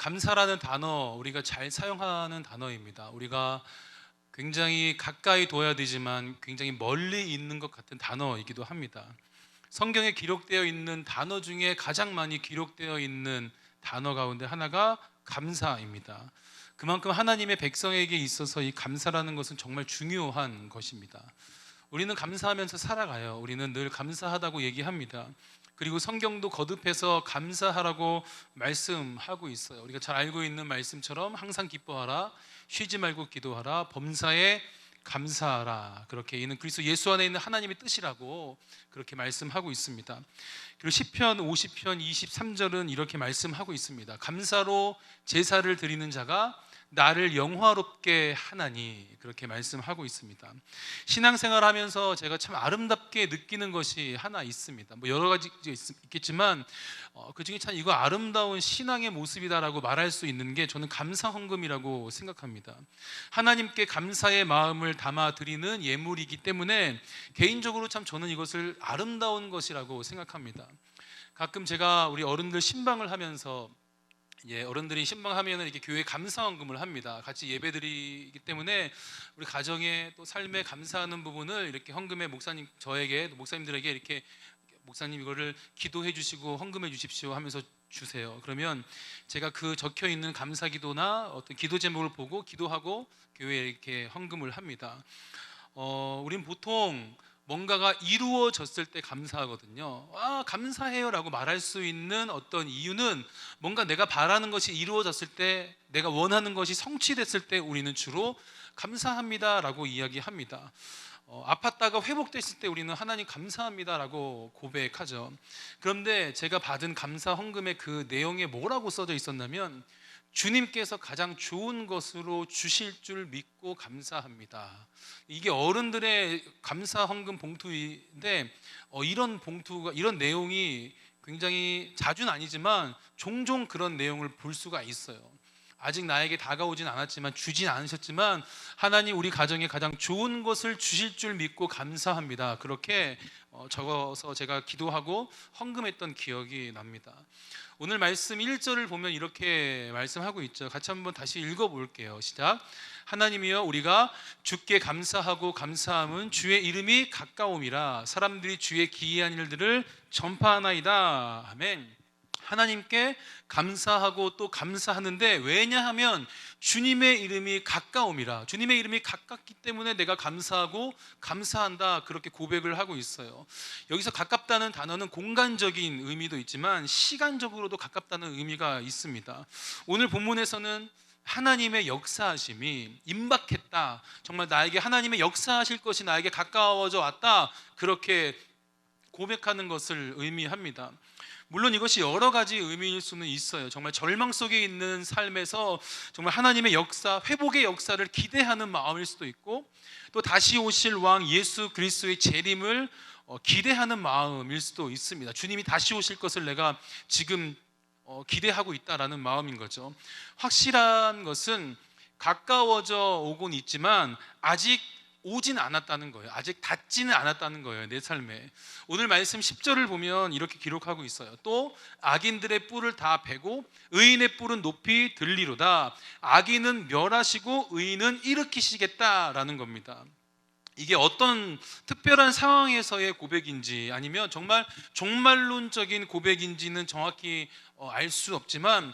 감사라는 단어 우리가 잘 사용하는 단어입니다. 우리가 굉장히 가까이 둬야 되지만 굉장히 멀리 있는 것 같은 단어이기도 합니다. 성경에 기록되어 있는 단어 중에 가장 많이 기록되어 있는 단어 가운데 하나가 감사입니다. 그만큼 하나님의 백성에게 있어서 이 감사라는 것은 정말 중요한 것입니다. 우리는 감사하면서 살아가요. 우리는 늘 감사하다고 얘기합니다. 그리고 성경도 거듭해서 감사하라고 말씀하고 있어요. 우리가 잘 알고 있는 말씀처럼 항상 기뻐하라, 쉬지 말고 기도하라, 범사에 감사하라. 그렇게 이는 그리스도 예수 안에 있는 하나님의 뜻이라고 그렇게 말씀하고 있습니다. 그리고 시편 50편 23절은 이렇게 말씀하고 있습니다. 감사로 제사를 드리는 자가 나를 영화롭게 하나니, 그렇게 말씀하고 있습니다. 신앙생활 하면서 제가 참 아름답게 느끼는 것이 하나 있습니다. 여러 가지 있겠지만 그 중에 참 이거 아름다운 신앙의 모습이다라고 말할 수 있는 게 저는 감사 헌금이라고 생각합니다. 하나님께 감사의 마음을 담아 드리는 예물이기 때문에 개인적으로 참 저는 이것을 아름다운 것이라고 생각합니다. 가끔 제가 우리 어른들 신방을 하면서 어른들이 신방하면 이렇게 교회 감사헌금을 합니다. 같이 예배드리기 때문에 우리 가정에 또 삶에 감사하는 부분을 이렇게 헌금에 목사님들에게 이렇게 목사님 이거를 기도해 주시고 헌금해 주십시오 하면서 주세요. 그러면 제가 그 적혀 있는 감사 기도나 어떤 기도 제목을 보고 기도하고 교회에 이렇게 헌금을 합니다. 우린 보통 뭔가가 이루어졌을 때 감사하거든요. 감사해요 라고 말할 수 있는 어떤 이유는 뭔가 내가 바라는 것이 이루어졌을 때, 내가 원하는 것이 성취됐을 때 우리는 주로 감사합니다 라고 이야기합니다. 아팠다가 회복됐을 때 우리는 하나님 감사합니다 라고 고백하죠. 그런데 제가 받은 감사 헌금의 그 내용에 뭐라고 써져 있었냐면, 주님께서 가장 좋은 것으로 주실 줄 믿고 감사합니다. 이게 어른들의 감사 헌금 봉투인데 이런 내용이 굉장히 자주는 아니지만 종종 그런 내용을 볼 수가 있어요. 아직 나에게 다가오진 않았지만, 주진 않으셨지만 하나님 우리 가정에 가장 좋은 것을 주실 줄 믿고 감사합니다. 그렇게 적어서 제가 기도하고 헌금했던 기억이 납니다. 오늘 말씀 1절을 보면 이렇게 말씀하고 있죠. 같이 한번 다시 읽어볼게요. 시작. 하나님이여, 우리가 주께 감사하고 감사함은 주의 이름이 가까움이라 사람들이 주의 기이한 일들을 전파하나이다. 아멘. 하나님께 감사하고 또 감사하는데, 왜냐하면 주님의 이름이 가까움이라, 주님의 이름이 가깝기 때문에 내가 감사하고 감사한다, 그렇게 고백을 하고 있어요. 여기서 가깝다는 단어는 공간적인 의미도 있지만 시간적으로도 가깝다는 의미가 있습니다. 오늘 본문에서는 하나님의 역사하심이 임박했다, 정말 나에게 하나님의 역사하실 것이 나에게 가까워져 왔다, 그렇게 고백하는 것을 의미합니다. 물론 이것이 여러 가지 의미일 수는 있어요. 정말 절망 속에 있는 삶에서 정말 하나님의 역사, 회복의 역사를 기대하는 마음일 수도 있고, 또 다시 오실 왕 예수 그리스도의 재림을 기대하는 마음일 수도 있습니다. 주님이 다시 오실 것을 내가 지금 기대하고 있다라는 마음인 거죠. 확실한 것은 가까워져 오곤 있지만 아직 오진 않았다는 거예요. 아직 닿지는 않았다는 거예요, 내 삶에. 오늘 말씀 10절을 보면 이렇게 기록하고 있어요. 또 악인들의 뿔을 다 베고 의인의 뿔은 높이 들리로다. 악인은 멸하시고 의인은 일으키시겠다라는 겁니다. 이게 어떤 특별한 상황에서의 고백인지, 아니면 정말 종말론적인 고백인지는 정확히 알 수 없지만,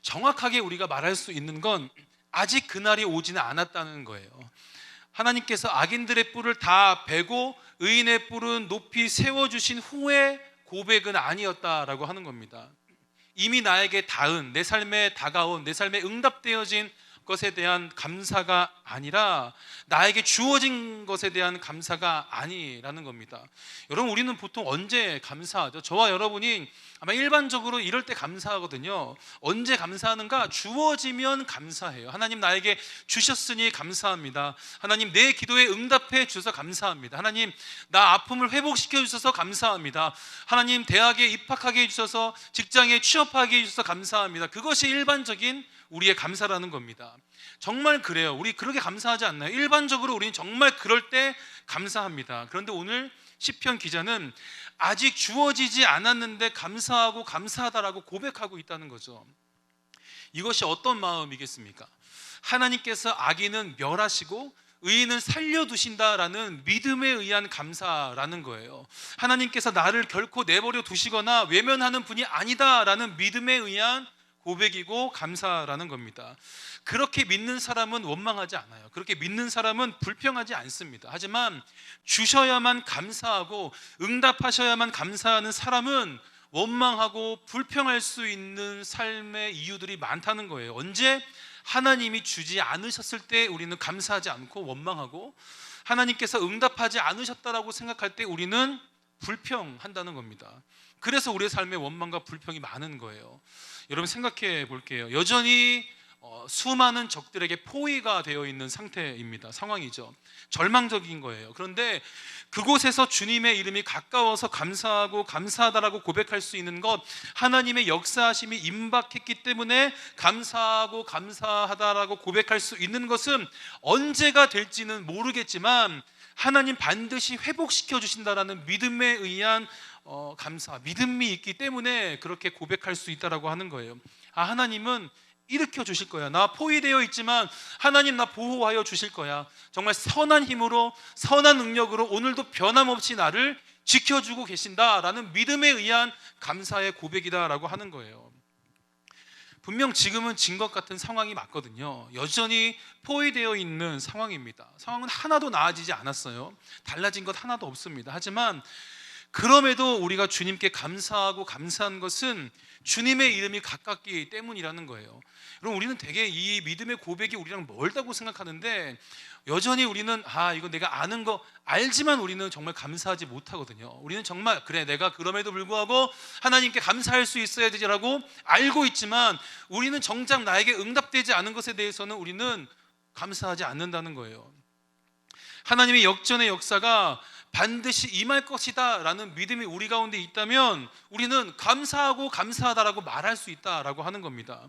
정확하게 우리가 말할 수 있는 건 아직 그날이 오지는 않았다는 거예요. 하나님께서 악인들의 뿔을 다 베고 의인의 뿔은 높이 세워주신 후에 고백은 아니었다라고 하는 겁니다. 이미 나에게 닿은, 내 삶에 다가온, 내 삶에 응답되어진 것에 대한 감사가 아니라 나에게 주어진 것에 대한 감사가 아니라는 겁니다. 여러분, 우리는 보통 언제 감사하죠? 저와 여러분이 아마 일반적으로 이럴 때 감사하거든요. 언제 감사하는가? 주어지면 감사해요. 하나님 나에게 주셨으니 감사합니다. 하나님 내 기도에 응답해 주셔서 감사합니다. 하나님 나 아픔을 회복시켜 주셔서 감사합니다. 하나님 대학에 입학하게 해주셔서, 직장에 취업하게 해주셔서 감사합니다. 그것이 일반적인 우리의 감사라는 겁니다. 정말 그래요. 우리 그렇게 감사하지 않나요? 일반적으로 우리는 정말 그럴 때 감사합니다. 그런데 오늘 시편 기자는 아직 주어지지 않았는데 감사하고 감사하다라고 고백하고 있다는 거죠. 이것이 어떤 마음이겠습니까? 하나님께서 악인은 멸하시고 의인은 살려두신다라는 믿음에 의한 감사라는 거예요. 하나님께서 나를 결코 내버려 두시거나 외면하는 분이 아니다라는 믿음에 의한 고백이고 감사라는 겁니다. 그렇게 믿는 사람은 원망하지 않아요. 그렇게 믿는 사람은 불평하지 않습니다. 하지만 주셔야만 감사하고 응답하셔야만 감사하는 사람은 원망하고 불평할 수 있는 삶의 이유들이 많다는 거예요. 언제 하나님이 주지 않으셨을 때 우리는 감사하지 않고 원망하고, 하나님께서 응답하지 않으셨다라고 생각할 때 우리는 불평한다는 겁니다. 그래서 우리의 삶에 원망과 불평이 많은 거예요. 여러분 생각해 볼게요. 여전히 수많은 적들에게 포위가 되어 있는 상황이죠. 절망적인 거예요. 그런데 그곳에서 주님의 이름이 가까워서 감사하고 감사하다라고 고백할 수 있는 것, 하나님의 역사하심이 임박했기 때문에 감사하고 감사하다라고 고백할 수 있는 것은 언제가 될지는 모르겠지만 하나님 반드시 회복시켜 주신다라는 믿음에 의한 감사, 믿음이 있기 때문에 그렇게 고백할 수 있다라고 하는 거예요. 하나님은 일으켜 주실 거야. 나 포위되어 있지만 하나님 나 보호하여 주실 거야. 정말 선한 힘으로, 선한 능력으로 오늘도 변함없이 나를 지켜주고 계신다라는 믿음에 의한 감사의 고백이다라고 하는 거예요. 분명 지금은 진 것 같은 상황이 맞거든요. 여전히 포위되어 있는 상황입니다. 상황은 하나도 나아지지 않았어요. 달라진 것 하나도 없습니다. 하지만 그럼에도 우리가 주님께 감사하고 감사한 것은 주님의 이름이 가깝기 때문이라는 거예요. 여러분, 우리는 되게 이 믿음의 고백이 우리랑 멀다고 생각하는데 여전히 우리는 이거 내가 아는 거 알지만 우리는 정말 감사하지 못하거든요. 우리는 정말 그래 내가 그럼에도 불구하고 하나님께 감사할 수 있어야 되지라고 알고 있지만 우리는 정작 나에게 응답되지 않은 것에 대해서는 우리는 감사하지 않는다는 거예요. 하나님의 역전의 역사가 반드시 임할 것이다 라는 믿음이 우리 가운데 있다면 우리는 감사하고 감사하다라고 말할 수 있다라고 하는 겁니다.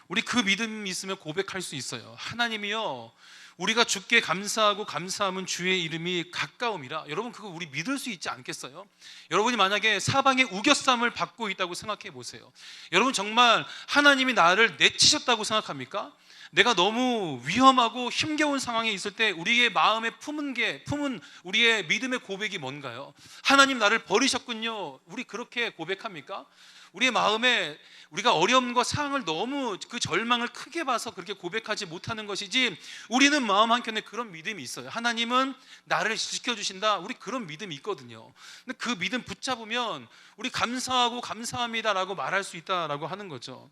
우리 그 믿음이 있으면 고백할 수 있어요. 하나님이요, 우리가 주께 감사하고 감사함은 주의 이름이 가까움이라. 여러분, 그거 우리 믿을 수 있지 않겠어요? 여러분이 만약에 사방에 우겨쌈을 받고 있다고 생각해 보세요. 여러분 정말 하나님이 나를 내치셨다고 생각합니까? 내가 너무 위험하고 힘겨운 상황에 있을 때 우리의 마음에 품은 우리의 믿음의 고백이 뭔가요? 하나님 나를 버리셨군요. 우리 그렇게 고백합니까? 우리의 마음에 우리가 어려움과 상황을 너무 그 절망을 크게 봐서 그렇게 고백하지 못하는 것이지, 우리는 마음 한켠에 그런 믿음이 있어요. 하나님은 나를 지켜주신다. 우리 그런 믿음이 있거든요. 근데 그 믿음 붙잡으면 우리 감사하고 감사합니다라고 말할 수 있다라고 하는 거죠.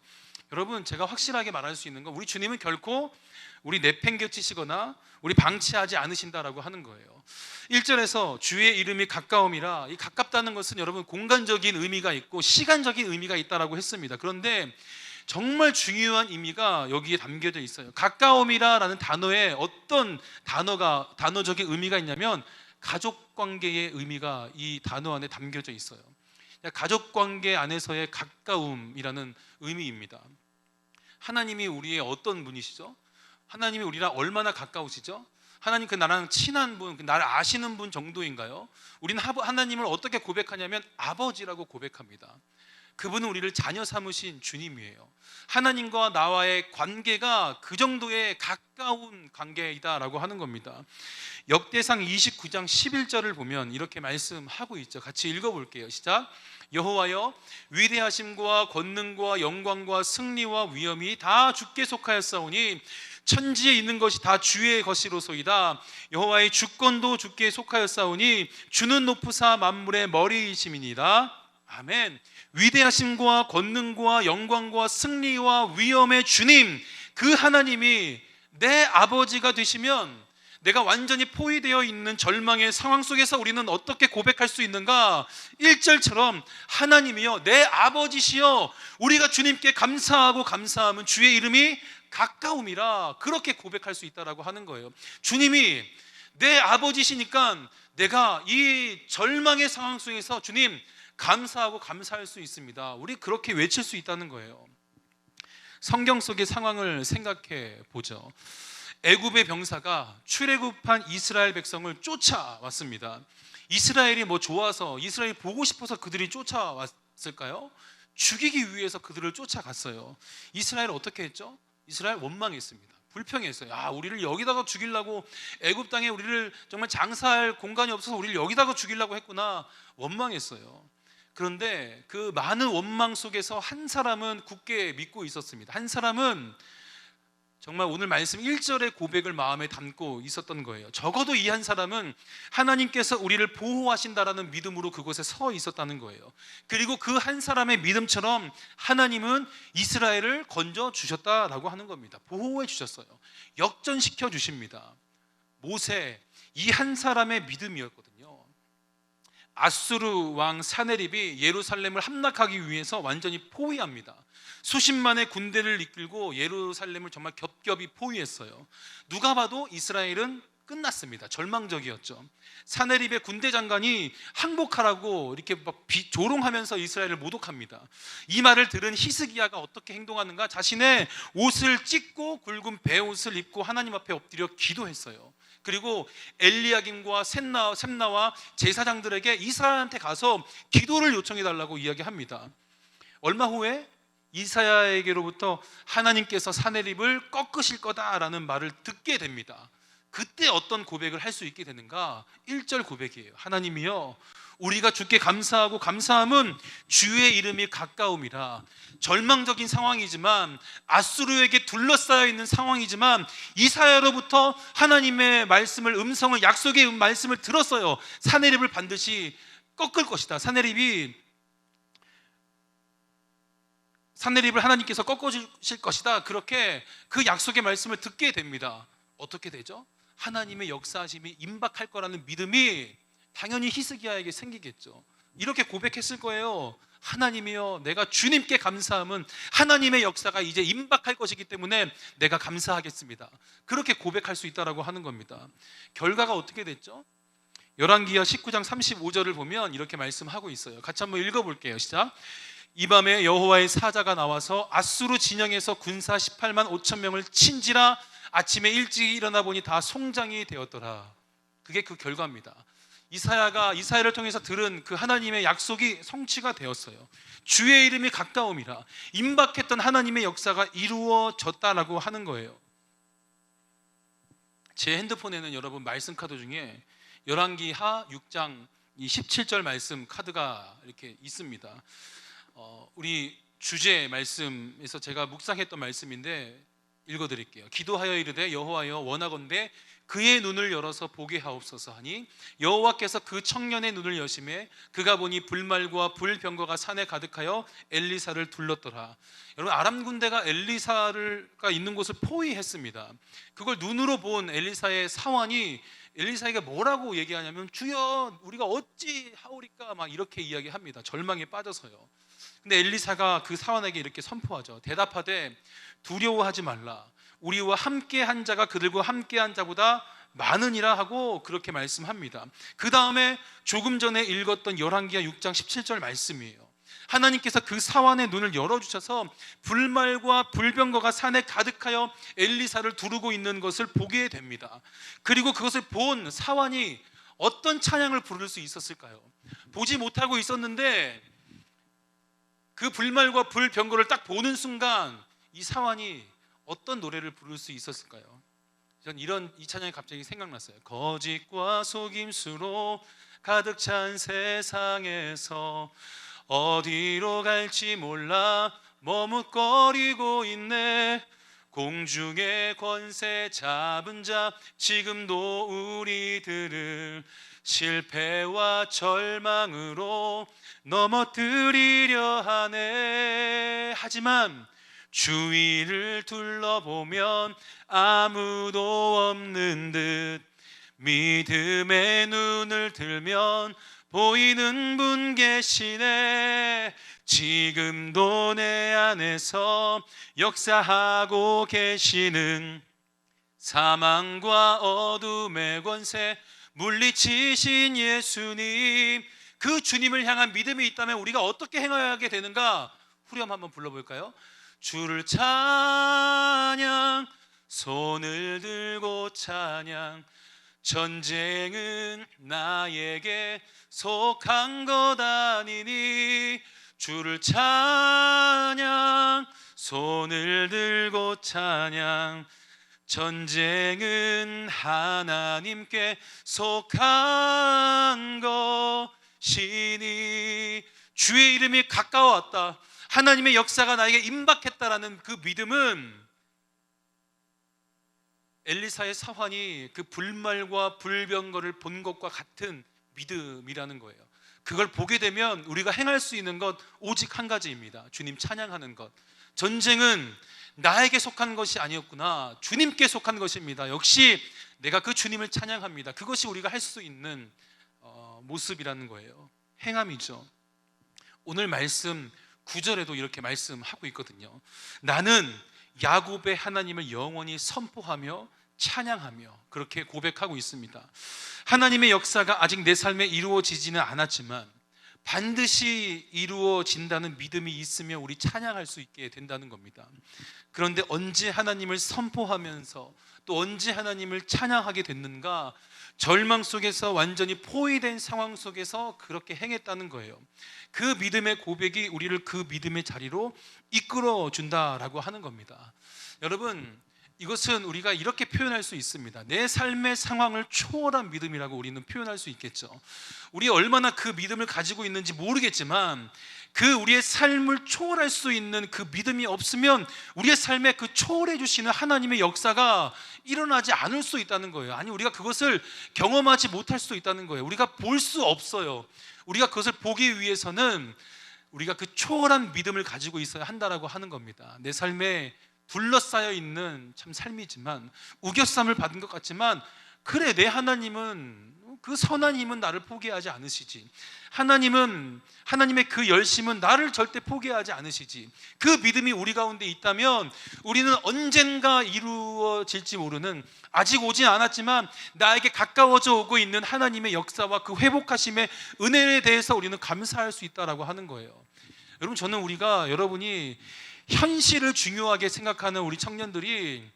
여러분, 제가 확실하게 말할 수 있는 건 우리 주님은 결코 우리 내팽개치시거나 우리 방치하지 않으신다라고 하는 거예요. 1절에서 주의 이름이 가까움이라, 이 가깝다는 것은 여러분 공간적인 의미가 있고 시간적인 의미가 있다라고 했습니다. 그런데 정말 중요한 의미가 여기에 담겨져 있어요. 가까움이라는 단어에 어떤 단어적인 의미가 있냐면 가족 관계의 의미가 이 단어 안에 담겨져 있어요. 가족 관계 안에서의 가까움이라는 의미입니다. 하나님이 우리의 어떤 분이시죠? 하나님이 우리랑 얼마나 가까우시죠? 하나님 나랑 친한 분, 나를 아시는 분 정도인가요? 우리는 하나님을 어떻게 고백하냐면 아버지라고 고백합니다. 그분은 우리를 자녀 삼으신 주님이에요. 하나님과 나와의 관계가 그 정도의 가까운 관계이다라고 하는 겁니다. 역대상 29장 11절을 보면 이렇게 말씀하고 있죠. 같이 읽어볼게요. 시작. 여호와여, 위대하심과 권능과 영광과 승리와 위엄이 다 주께 속하였사오니 천지에 있는 것이 다 주의 것이로소이다. 여호와의 주권도 주께 속하였사오니 주는 높으사 만물의 머리이심이니라. 아멘. 위대하심과 권능과 영광과 승리와 위엄의 주님, 그 하나님이 내 아버지가 되시면 내가 완전히 포위되어 있는 절망의 상황 속에서 우리는 어떻게 고백할 수 있는가? 1절처럼 하나님이여 내 아버지시여, 우리가 주님께 감사하고 감사함은 주의 이름이 가까움이라, 그렇게 고백할 수 있다라고 하는 거예요. 주님이 내 아버지시니까 내가 이 절망의 상황 속에서 주님 감사하고 감사할 수 있습니다. 우리 그렇게 외칠 수 있다는 거예요. 성경 속의 상황을 생각해 보죠. 애굽의 병사가 출애굽한 이스라엘 백성을 쫓아왔습니다. 이스라엘이 좋아서, 이스라엘이 보고 싶어서 그들이 쫓아왔을까요? 죽이기 위해서 그들을 쫓아갔어요. 이스라엘 어떻게 했죠? 이스라엘 원망했습니다. 불평했어요. 우리를 여기다가 죽이려고, 애굽 땅에 우리를 정말 장사할 공간이 없어서 우리를 여기다가 죽이려고 했구나, 원망했어요. 그런데 그 많은 원망 속에서 한 사람은 굳게 믿고 있었습니다. 한 사람은 정말 오늘 말씀 1절의 고백을 마음에 담고 있었던 거예요. 적어도 이 한 사람은 하나님께서 우리를 보호하신다라는 믿음으로 그곳에 서 있었다는 거예요. 그리고 그 한 사람의 믿음처럼 하나님은 이스라엘을 건져 주셨다라고 하는 겁니다. 보호해 주셨어요. 역전시켜 주십니다. 모세, 이 한 사람의 믿음이었거든요. 아수르 왕 사네립이 예루살렘을 함락하기 위해서 완전히 포위합니다. 수십만의 군대를 이끌고 예루살렘을 정말 겹겹이 포위했어요. 누가 봐도 이스라엘은 끝났습니다. 절망적이었죠. 사네립의 군대 장관이 항복하라고 이렇게 막 조롱하면서 이스라엘을 모독합니다. 이 말을 들은 히스기야가 어떻게 행동하는가? 자신의 옷을 찢고 굵은 베옷을 입고 하나님 앞에 엎드려 기도했어요. 그리고 엘리야김과 셈나와 제사장들에게 이스라엘한테 가서 기도를 요청해 달라고 이야기합니다. 얼마 후에 이사야에게로부터 하나님께서 사네립을 꺾으실 거다라는 말을 듣게 됩니다. 그때 어떤 고백을 할 수 있게 되는가? 1절 고백이에요. 하나님이여, 우리가 주께 감사하고 감사함은 주의 이름이 가까움이라. 절망적인 상황이지만, 아수르에게 둘러싸여 있는 상황이지만, 이사야로부터 하나님의 말씀을, 음성을, 약속의 말씀을 들었어요. 사네립을 반드시 꺾을 것이다. 사네립을 하나님께서 꺾어주실 것이다. 그렇게 그 약속의 말씀을 듣게 됩니다. 어떻게 되죠? 하나님의 역사하심이 임박할 거라는 믿음이 당연히 히스기야에게 생기겠죠. 이렇게 고백했을 거예요. 하나님이여, 내가 주님께 감사함은 하나님의 역사가 이제 임박할 것이기 때문에 내가 감사하겠습니다. 그렇게 고백할 수 있다라고 하는 겁니다. 결과가 어떻게 됐죠? 열왕기하 19장 35절을 보면 이렇게 말씀하고 있어요. 같이 한번 읽어볼게요. 시작. 이 밤에 여호와의 사자가 나와서 아수르 진영에서 군사 18만 5천 명을 친지라. 아침에 일찍 일어나 보니 다 송장이 되었더라. 그게 그 결과입니다. 이사야를 통해서 들은 그 하나님의 약속이 성취가 되었어요. 주의 이름이 가까움이라. 임박했던 하나님의 역사가 이루어졌다라고 하는 거예요. 제 핸드폰에는 여러분 말씀 카드 중에 열왕기하 6장 17절 말씀 카드가 이렇게 있습니다. 우리 주제 말씀에서 제가 묵상했던 말씀인데 읽어드릴게요. 기도하여 이르되 여호와여, 원하건대 그의 눈을 열어서 보게 하옵소서 하니 여호와께서 그 청년의 눈을 여심해 그가 보니 불말과 불병거가 산에 가득하여 엘리사를 둘렀더라. 여러분, 아람 군대가 엘리사가 있는 곳을 포위했습니다. 그걸 눈으로 본 엘리사의 사환이 엘리사에게 뭐라고 얘기하냐면, 주여, 우리가 어찌 하오리까, 막 이렇게 이야기합니다. 절망에 빠져서요. 근데 엘리사가 그 사환에게 이렇게 선포하죠. 대답하되 두려워하지 말라. 우리와 함께한 자가 그들과 함께한 자보다 많으니라 하고 그렇게 말씀합니다. 그 다음에 조금 전에 읽었던 열왕기하 6장 17절 말씀이에요. 하나님께서 그 사환의 눈을 열어주셔서 불말과 불병거가 산에 가득하여 엘리사를 두르고 있는 것을 보게 됩니다. 그리고 그것을 본 사환이 어떤 찬양을 부를 수 있었을까요? 보지 못하고 있었는데 그 불말과 불병거를 딱 보는 순간 이 사환이 어떤 노래를 부를 수 있었을까요? 전 이 찬양이 갑자기 생각났어요. 거짓과 속임수로 가득 찬 세상에서 어디로 갈지 몰라 머뭇거리고 있네. 공중의 권세 잡은 자 지금도 우리들을 실패와 절망으로 넘어뜨리려 하네. 하지만 주위를 둘러보면 아무도 없는 듯 믿음의 눈을 들면 보이는 분 계시네. 지금도 내 안에서 역사하고 계시는 사망과 어둠의 권세 물리치신 예수님, 그 주님을 향한 믿음이 있다면 우리가 어떻게 행하게 되는가? 후렴 한번 불러볼까요? 주를 찬양, 손을 들고 찬양, 전쟁은 나에게 속한 것 아니니 주를 찬양, 손을 들고 찬양. 전쟁은 하나님께 속한 것이니. 주의 이름이 가까워왔다, 하나님의 역사가 나에게 임박했다라는 그 믿음은 엘리사의 사환이 그 불말과 불병거를 본 것과 같은 믿음이라는 거예요. 그걸 보게 되면 우리가 행할 수 있는 것 오직 한 가지입니다. 주님 찬양하는 것. 전쟁은 나에게 속한 것이 아니었구나, 주님께 속한 것입니다. 역시 내가 그 주님을 찬양합니다. 그것이 우리가 할 수 있는 모습이라는 거예요. 행함이죠. 오늘 말씀 9절에도 이렇게 말씀하고 있거든요. 나는 야곱의 하나님을 영원히 선포하며 찬양하며, 그렇게 고백하고 있습니다. 하나님의 역사가 아직 내 삶에 이루어지지는 않았지만 반드시 이루어진다는 믿음이 있으며 우리 찬양할 수 있게 된다는 겁니다. 그런데 언제 하나님을 선포하면서 또 언제 하나님을 찬양하게 됐는가? 절망 속에서, 완전히 포위된 상황 속에서 그렇게 행했다는 거예요. 그 믿음의 고백이 우리를 그 믿음의 자리로 이끌어 준다라고 하는 겁니다. 여러분, 이것은 우리가 이렇게 표현할 수 있습니다. 내 삶의 상황을 초월한 믿음이라고 우리는 표현할 수 있겠죠. 우리 얼마나 그 믿음을 가지고 있는지 모르겠지만 그 우리의 삶을 초월할 수 있는 그 믿음이 없으면 우리의 삶에 그 초월해 주시는 하나님의 역사가 일어나지 않을 수 있다는 거예요. 아니, 우리가 그것을 경험하지 못할 수 있다는 거예요. 우리가 볼 수 없어요. 우리가 그것을 보기 위해서는 우리가 그 초월한 믿음을 가지고 있어야 한다라고 하는 겁니다. 내 삶에 둘러싸여 있는 참 삶이지만, 우겨쌈을 받은 것 같지만, 그래, 내 하나님은, 그 선한 힘은 나를 포기하지 않으시지. 하나님의 그 열심은 나를 절대 포기하지 않으시지. 그 믿음이 우리 가운데 있다면 우리는 언젠가 이루어질지 모르는, 아직 오지 않았지만 나에게 가까워져 오고 있는 하나님의 역사와 그 회복하심의 은혜에 대해서 우리는 감사할 수 있다라고 하는 거예요. 여러분, 저는 여러분이 현실을 중요하게 생각하는 우리 청년들이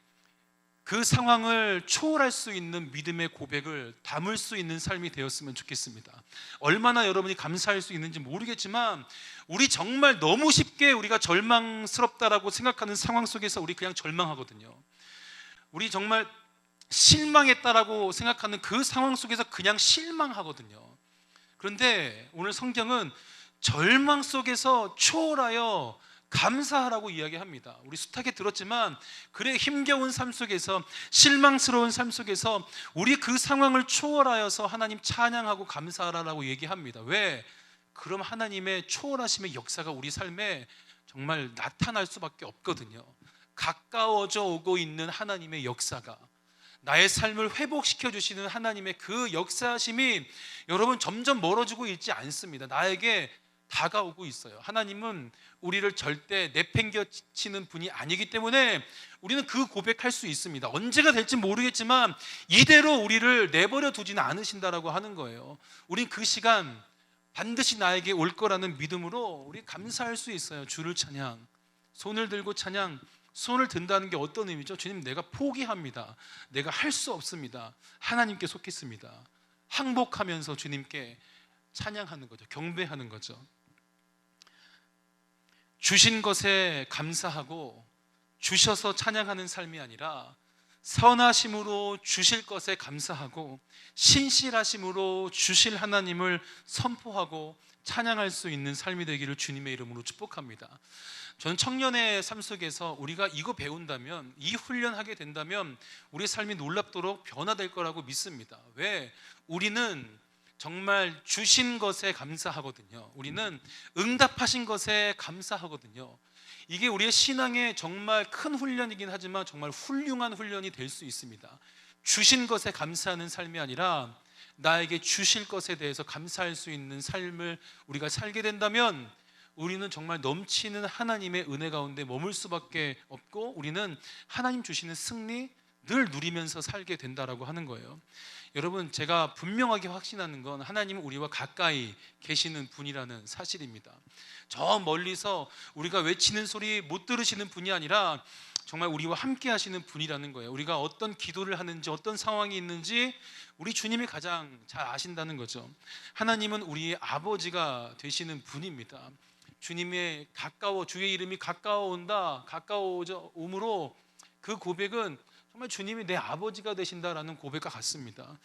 그 상황을 초월할 수 있는 믿음의 고백을 담을 수 있는 삶이 되었으면 좋겠습니다. 얼마나 여러분이 감사할 수 있는지 모르겠지만, 우리 정말 너무 쉽게 우리가 절망스럽다라고 생각하는 상황 속에서 우리 그냥 절망하거든요. 우리 정말 실망했다라고 생각하는 그 상황 속에서 그냥 실망하거든요. 그런데 오늘 성경은 절망 속에서 초월하여 감사하라고 이야기합니다. 우리 숱하게 들었지만, 그래, 힘겨운 삶 속에서, 실망스러운 삶 속에서 우리 그 상황을 초월하여서 하나님 찬양하고 감사하라고 얘기합니다. 왜? 그럼 하나님의 초월하심의 역사가 우리 삶에 정말 나타날 수밖에 없거든요. 가까워져 오고 있는 하나님의 역사가, 나의 삶을 회복시켜 주시는 하나님의 그 역사심이 여러분 점점 멀어지고 있지 않습니다. 나에게 다가오고 있어요. 하나님은 우리를 절대 내팽겨치는 분이 아니기 때문에 우리는 그 고백할 수 있습니다. 언제가 될지 모르겠지만 이대로 우리를 내버려 두지는 않으신다라고 하는 거예요. 우린 그 시간 반드시 나에게 올 거라는 믿음으로 우리 감사할 수 있어요. 주를 찬양, 손을 들고 찬양. 손을 든다는 게 어떤 의미죠? 주님, 내가 포기합니다. 내가 할 수 없습니다. 하나님께 속했습니다. 항복하면서 주님께 찬양하는 거죠. 경배하는 거죠. 주신 것에 감사하고 주셔서 찬양하는 삶이 아니라, 선하심으로 주실 것에 감사하고 신실하심으로 주실 하나님을 선포하고 찬양할 수 있는 삶이 되기를 주님의 이름으로 축복합니다. 저는 청년의 삶 속에서 우리가 이거 배운다면, 이 훈련하게 된다면 우리 삶이 놀랍도록 변화될 거라고 믿습니다. 왜? 우리는 정말 주신 것에 감사하거든요. 우리는 응답하신 것에 감사하거든요. 이게 우리의 신앙의 정말 큰 훈련이긴 하지만 정말 훌륭한 훈련이 될 수 있습니다. 주신 것에 감사하는 삶이 아니라 나에게 주실 것에 대해서 감사할 수 있는 삶을 우리가 살게 된다면 우리는 정말 넘치는 하나님의 은혜 가운데 머물 수밖에 없고, 우리는 하나님 주시는 승리 늘 누리면서 살게 된다라고 하는 거예요. 여러분, 제가 분명하게 확신하는 건 하나님은 우리와 가까이 계시는 분이라는 사실입니다. 저 멀리서 우리가 외치는 소리 못 들으시는 분이 아니라 정말 우리와 함께 하시는 분이라는 거예요. 우리가 어떤 기도를 하는지, 어떤 상황이 있는지 우리 주님이 가장 잘 아신다는 거죠. 하나님은 우리의 아버지가 되시는 분입니다. 주님의 주의 이름이 가까워온다, 가까워옴으로 그 고백은 정말 주님이 내 아버지가 되신다라는 고백과 같습니다.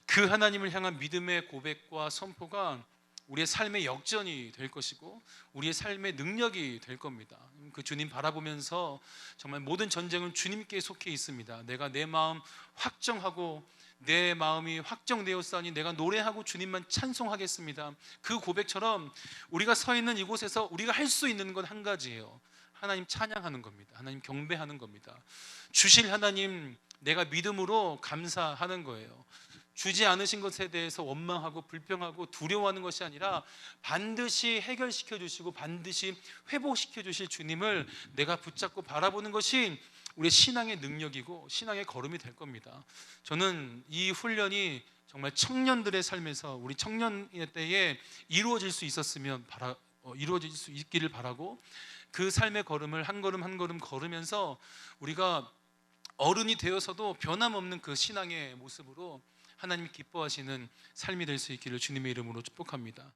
그 하나님을 향한 믿음의 고백과 선포가 우리의 삶의 역전이 될 것이고 우리의 삶의 능력이 될 겁니다. 그 주님 바라보면서 정말 모든 전쟁은 주님께 속해 있습니다. 내가 내 마음 확정하고 내 마음이 확정되었사니 내가 노래하고 주님만 찬송하겠습니다. 그 고백처럼 우리가 서 있는 이곳에서 우리가 할 수 있는 건 한 가지예요. 하나님 찬양하는 겁니다. 하나님 경배하는 겁니다. 주실 하나님 내가 믿음으로 감사하는 거예요. 주지 않으신 것에 대해서 원망하고 불평하고 두려워하는 것이 아니라 반드시 해결시켜 주시고 반드시 회복시켜 주실 주님을 내가 붙잡고 바라보는 것이 우리의 신앙의 능력이고 신앙의 걸음이 될 겁니다. 저는 이 훈련이 정말 청년들의 삶에서 우리 청년의 때에 이루어질 수 있기를 바라고 그 삶의 걸음을 한 걸음 한 걸음 걸으면서 우리가 어른이 되어서도 변함없는 그 신앙의 모습으로 하나님이 기뻐하시는 삶이 될 수 있기를 주님의 이름으로 축복합니다.